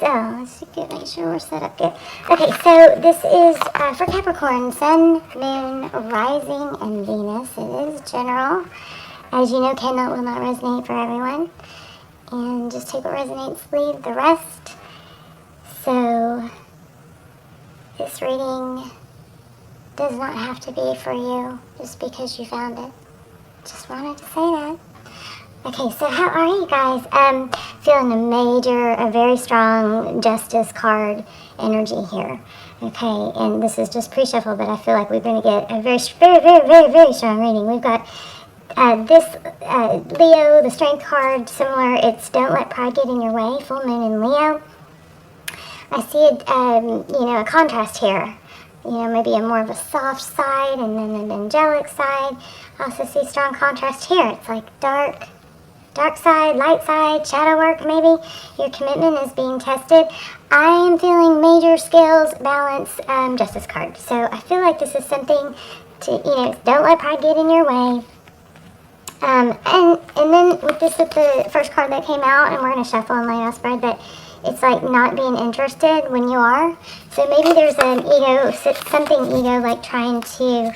so let's make sure we're set up good. Okay, so this is for Capricorn, Sun, Moon, Rising, and Venus. It is general. As you know, will not resonate for everyone. And just take what resonates, leave the rest. So this reading does not have to be for you just because you found it. Just wanted to say that. Okay, so how are you guys? Feeling a very strong Justice card energy here. Okay, and this is just pre-shuffle, but I feel like we're going to get a very strong reading. We've got this Leo, the Strength card, similar. It's don't let pride get in your way. Full moon in Leo. I see a contrast here. Maybe a more of a soft side and then an angelic side. I also see strong contrast here. It's like dark side, light side, shadow work maybe. Your commitment is being tested. I am feeling major scales, balance, Justice card. So I feel like this is something to, don't let pride get in your way. And then with the first card that came out, and we're going to shuffle and lay out spread, but it's like not being interested when you are. So maybe there's an ego, like trying to,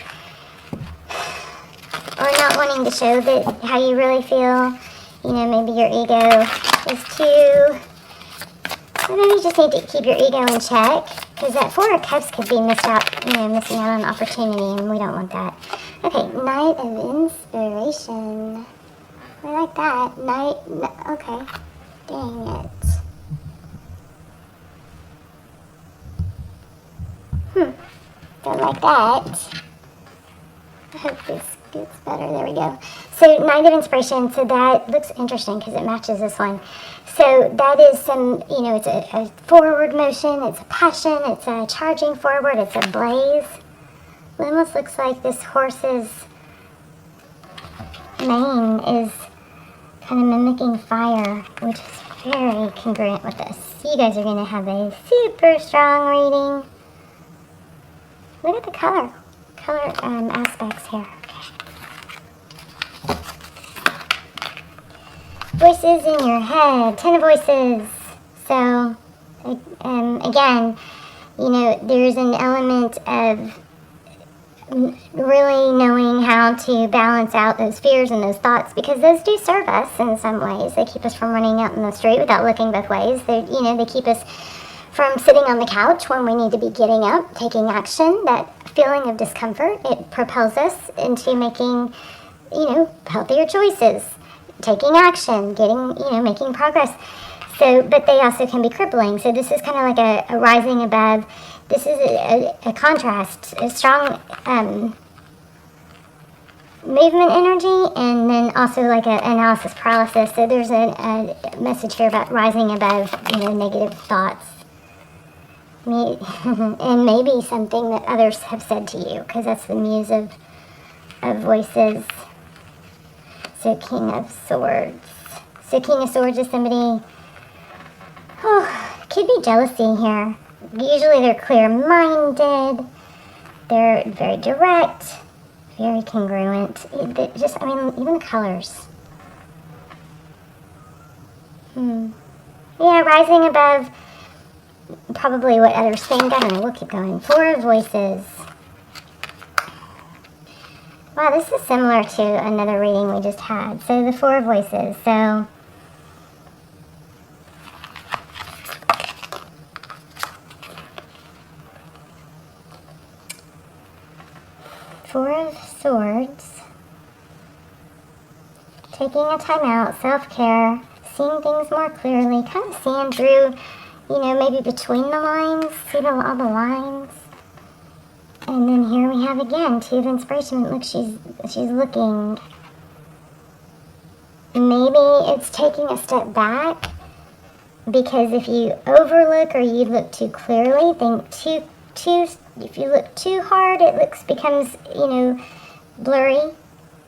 or not wanting to show that how you really feel. Maybe your ego is too, maybe you just need to keep your ego in check, because that Four of Cups could be missing out on an opportunity, and we don't want that. Okay, Knight of Inspiration. I like that. Okay. Dang it. Don't like that. I hope this gets better. There we go. So, Knight of Inspiration. So that looks interesting because it matches this one. So that is some, it's a forward motion. It's a passion. It's a charging forward. It's a blaze. It almost looks like this horse's mane is kind of mimicking fire, which is very congruent with this. So you guys are going to have a super strong reading. Look at the color aspects here. Okay. Voices in your head, 10 of voices. So, again, there's an element of really knowing how to balance out those fears and those thoughts, because those do serve us in some ways. They keep us from running out in the street without looking both ways. They keep us from sitting on the couch when we need to be getting up, taking action. That feeling of discomfort, it propels us into making, healthier choices, taking action, making progress. So, but they also can be crippling. So this is kind of like a rising above. This is a contrast, a strong movement energy, and then also like an analysis paralysis. So there's a message here about rising above, negative thoughts. And maybe something that others have said to you, because that's the muse of voices. So King of Swords. So King of Swords is somebody, could be jealousy here. Usually they're clear-minded, they're very direct, very congruent. Even the colors. Yeah, rising above probably what others think. I don't know, we'll keep going. Four of Voices. Wow, this is similar to another reading we just had. So the Four of Voices. So Four of Swords. Taking a time out, self-care, seeing things more clearly, kind of seeing through, maybe between the lines, see all the lines. And then here we have again, Two of Inspiration. Look, she's looking. Maybe it's taking a step back, because if you overlook or you look too clearly, if you look too hard, becomes, blurry.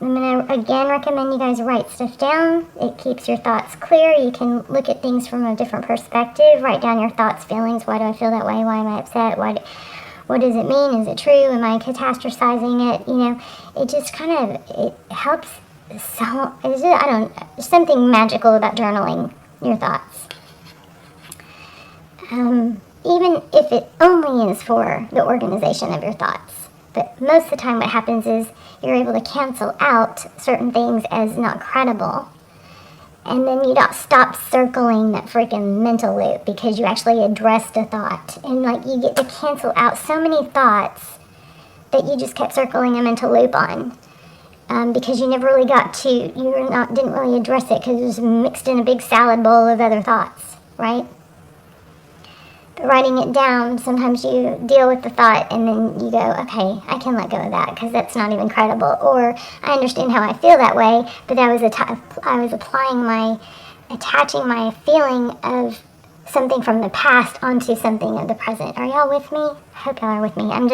I'm going to again recommend you guys write stuff down. It keeps your thoughts clear. You can look at things from a different perspective. Write down your thoughts, feelings. Why do I feel that way? Why am I upset? What does it mean? Is it true? Am I catastrophizing it? It just it helps. So, there's something magical about journaling your thoughts. even if it only is for the organization of your thoughts. But most of the time what happens is you're able to cancel out certain things as not credible. And then you don't stop circling that freaking mental loop because you actually addressed a thought. And like you get to cancel out so many thoughts that you just kept circling a mental loop on. Because you never really didn't really address it because it was mixed in a big salad bowl of other thoughts, right? But writing it down, sometimes you deal with the thought and then you go, okay, I can let go of that because that's not even credible. Or I understand how I feel that way, but I was attaching my feeling of something from the past onto something of the present. Are y'all with me? I hope y'all are with me. I'm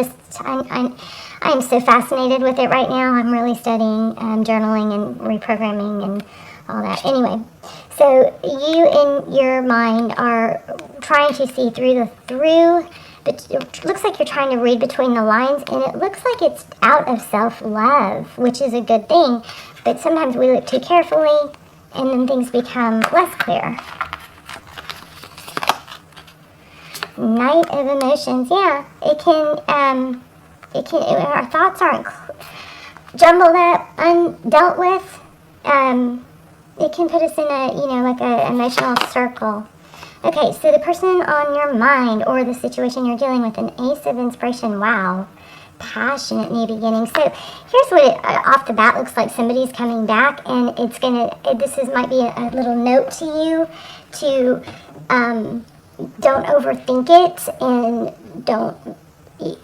so fascinated with it right now. I'm really studying journaling and reprogramming and all that. Anyway, so you in your mind are trying to see but it looks like you're trying to read between the lines, and it looks like it's out of self-love, which is a good thing. But sometimes we look too carefully, and then things become less clear. Knight of Emotions, yeah, our thoughts aren't jumbled up, undealt with. It can put us in a emotional circle. Okay, so the person on your mind or the situation you're dealing with, an Ace of Inspiration, wow, passionate new beginning. So here's what it off the bat looks like. Somebody's coming back, and might be a little note to you to don't overthink it, and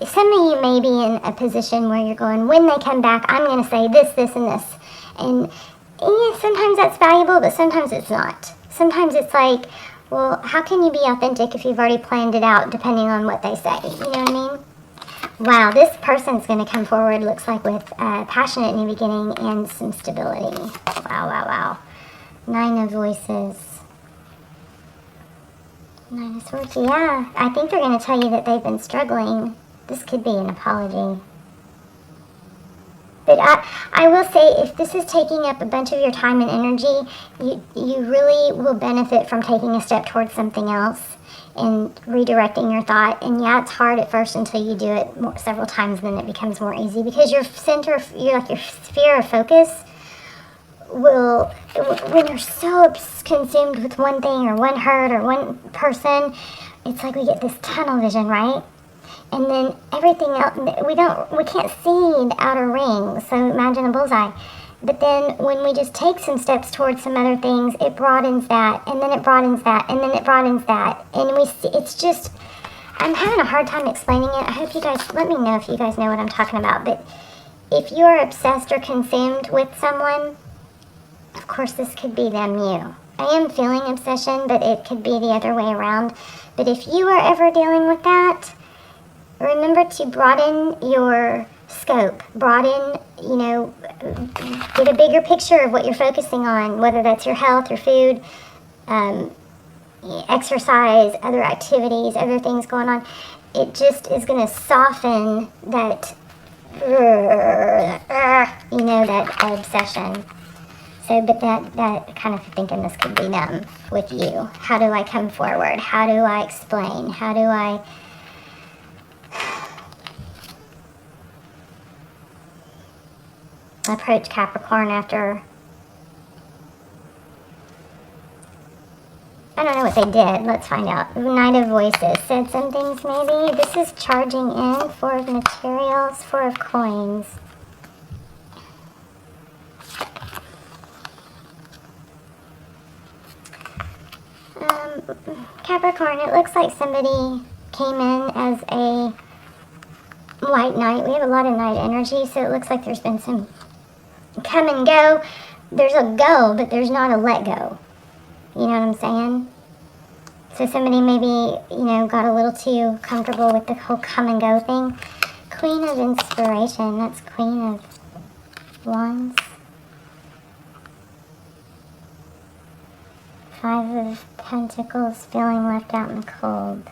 some of you may be in a position where you're going, when they come back, I'm going to say this, this, and this. And yeah, sometimes that's valuable, but sometimes it's not. Sometimes it's like, well, how can you be authentic if you've already planned it out depending on what they say? You know what I mean? Wow, this person's going to come forward, looks like, with a passionate new beginning and some stability. Wow, wow, wow. Nine of Voices. Nine of Swords. Yeah, I think they're going to tell you that they've been struggling. This could be an apology. But I will say, if this is taking up a bunch of your time and energy, you really will benefit from taking a step towards something else and redirecting your thought. And yeah, it's hard at first until you do it several times, then it becomes more easy because your sphere of focus will, when you're so consumed with one thing or one hurt or one person, it's like we get this tunnel vision, right? And then everything else, we can't see the outer ring, so imagine a bullseye. But then when we just take some steps towards some other things, it broadens that, and then it broadens that, and then it broadens that. And we see, it's just, I'm having a hard time explaining it. I hope you guys, let me know if you guys know what I'm talking about. But if you are obsessed or consumed with someone, of course this could be them, you. I am feeling obsession, but it could be the other way around. But if you are ever dealing with that, remember to broaden your scope, get a bigger picture of what you're focusing on, whether that's your health, your food, exercise, other activities, other things going on. It just is going to soften that, that obsession. So, but that kind of thinking this could be them with you. How do I come forward? How do I explain? How do I approach Capricorn after, I don't know what they did. Let's find out. Knight of Voices said some things maybe. This is charging in. Four of Materials, Four of Coins. Capricorn, it looks like somebody came in as a white knight. We have a lot of knight energy, so it looks like there's been some come and go. There's a go, but there's not a let go. You know what I'm saying? So somebody maybe, got a little too comfortable with the whole come and go thing. Queen of Inspiration, that's Queen of Wands. Five of Pentacles, feeling left out in the cold.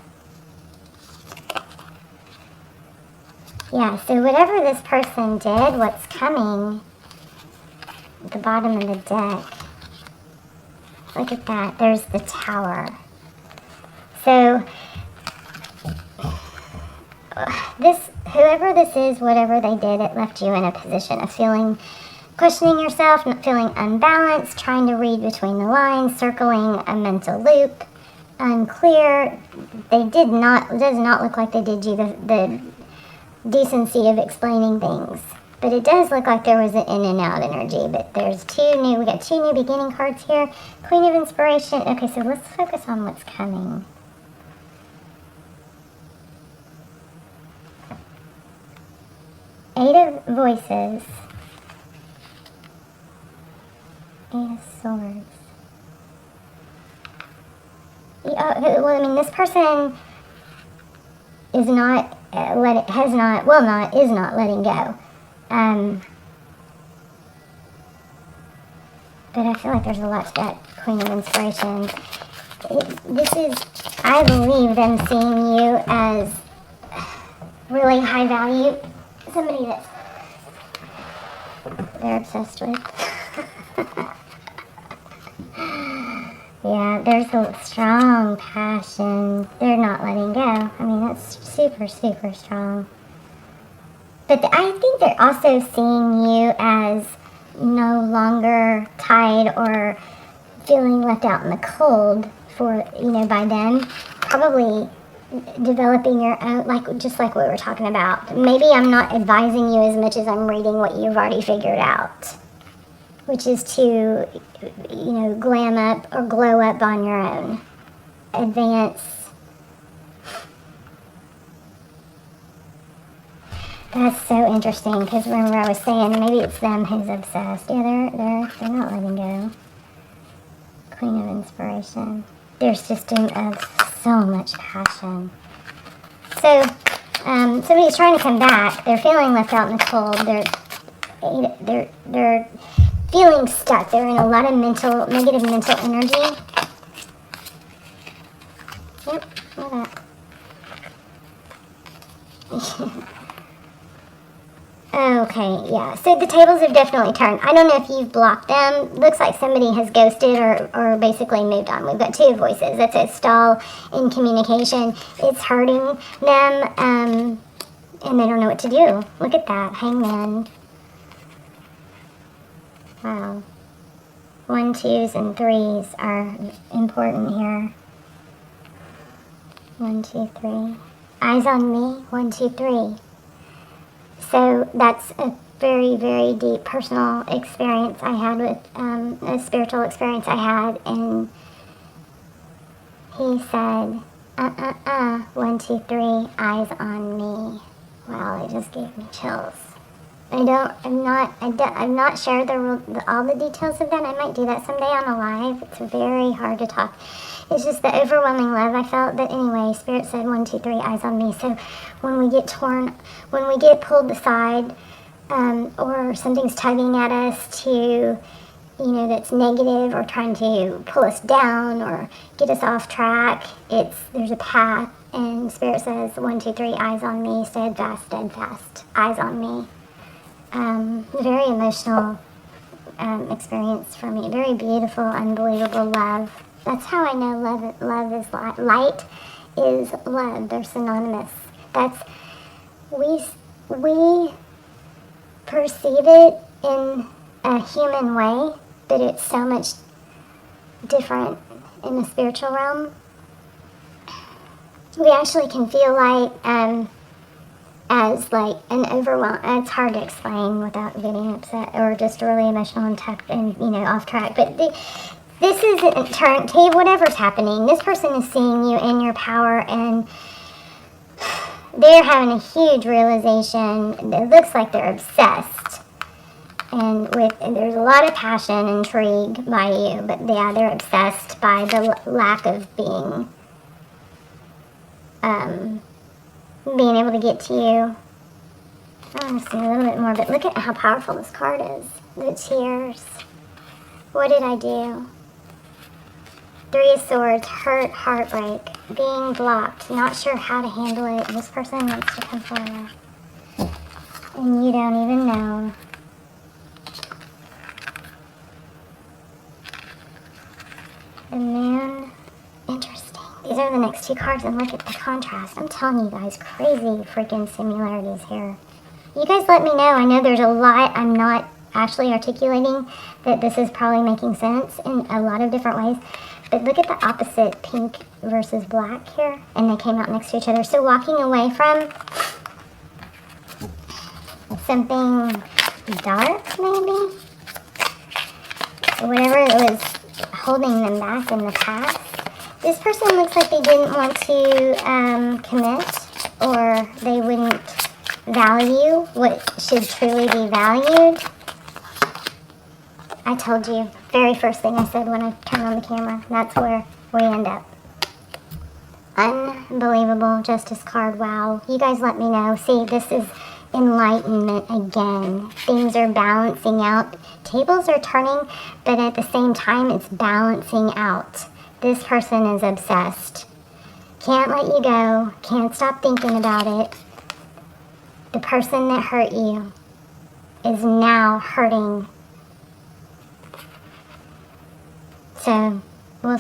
Yeah, so whatever this person did, what's coming at the bottom of the deck, look at that, there's the Tower. So So whoever this is, whatever they did, it left you in a position of questioning yourself, feeling unbalanced, trying to read between the lines, circling a mental loop, unclear. It does not look like they did you the decency of explaining things. But it does look like there was an in and out energy. But we got two new beginning cards here. Queen of Inspiration. Okay, so let's focus on what's coming. Eight of Voices. Eight of Swords. Yeah, well, I mean, this person is not letting go. But I feel like there's a lot to that Queen of Inspiration. This is, I believe, them seeing you as really high value, somebody that they're obsessed with. Yeah, there's a strong passion. They're not letting go. I mean, that's super, super strong. But I think they're also seeing you as no longer tied or feeling left out in the cold by them. Probably developing your own, just like what we were talking about. Maybe I'm not advising you as much as I'm reading what you've already figured out, which is to, glam up or glow up on your own. Advance. That's so interesting, because remember I was saying maybe it's them who's obsessed. Yeah, they're not letting go. Queen of Inspiration. There's just so much passion. So somebody's trying to come back. They're feeling left out in the cold. They're feeling stuck. They're in a lot of negative mental energy. Yep, look at that. Okay, yeah. So the tables have definitely turned. I don't know if you've blocked them. Looks like somebody has ghosted or basically moved on. We've got two voices. That's a stall in communication. It's hurting them, and they don't know what to do. Look at that. Hangman. Wow. 1, 2s, and 3s are important here. 1, 2, 3. Eyes on me. 1, 2, 3. So that's a very, very deep personal experience I had with, a spiritual experience I had, and he said, 1, 2, 3, eyes on me. Wow, it just gave me chills. I've not shared all the details of that. I might do that someday on a live. It's very hard to talk. It's just the overwhelming love I felt. But anyway, Spirit said 1, 2, 3, eyes on me. So when we get pulled aside, or something's tugging at us to, that's negative or trying to pull us down or get us off track, there's a path. And Spirit says 1, 2, 3, eyes on me, steadfast, steadfast, eyes on me. Very emotional experience for me. Very beautiful, unbelievable love. That's how I know love is light. Light is love. They're synonymous. We perceive it in a human way, but it's so much different in the spiritual realm. We actually can feel light as like an overwhelm. It's hard to explain without getting upset or just really emotional and off track. But this isn't turnkey. Whatever's happening, this person is seeing you in your power, and they're having a huge realization. It looks like they're obsessed, and there's a lot of passion, intrigue by you. But yeah, they're obsessed by the lack of being able to get to you. I want to see a little bit more, but look at how powerful this card is. The tears. What did I do? 3 of Swords, hurt, heartbreak, being blocked, not sure how to handle it. This person wants to come forward, and you don't even know. The Moon. Interesting. These these are the next two cards, and look at the contrast. I'm telling you guys, crazy freaking similarities here. You guys let me know. I know there's a lot I'm not actually articulating, that this is probably making sense in a lot of different ways. But look at the opposite, pink versus black here, and they came out next to each other. So walking away from something dark, maybe? Whatever it was holding them back in the past. This person looks like they didn't want to commit, or they wouldn't value what should truly be valued. I told you, very first thing I said when I turned on the camera, that's where we end up. Unbelievable Justice card, wow. You guys let me know. See, this is enlightenment again. Things are balancing out. Tables are turning, but at the same time, it's balancing out. This person is obsessed. Can't let you go. Can't stop thinking about it. The person that hurt you is now hurting. So, I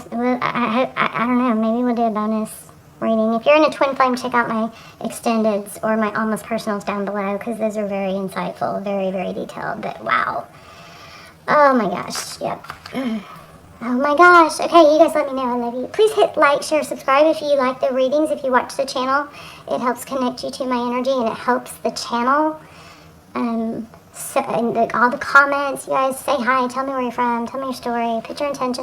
don't know, maybe we'll do a bonus reading. If you're in a twin flame, check out my extendeds or my almost personals down below, because those are very insightful, very, very detailed, but wow. Oh my gosh, yep. Oh my gosh. Okay, you guys let me know. I love you. Please hit like, share, subscribe if you like the readings. If you watch the channel, it helps connect you to my energy, and it helps the channel. So, and all the comments, you guys say hi, tell me where you're from, tell me your story, put your intentions.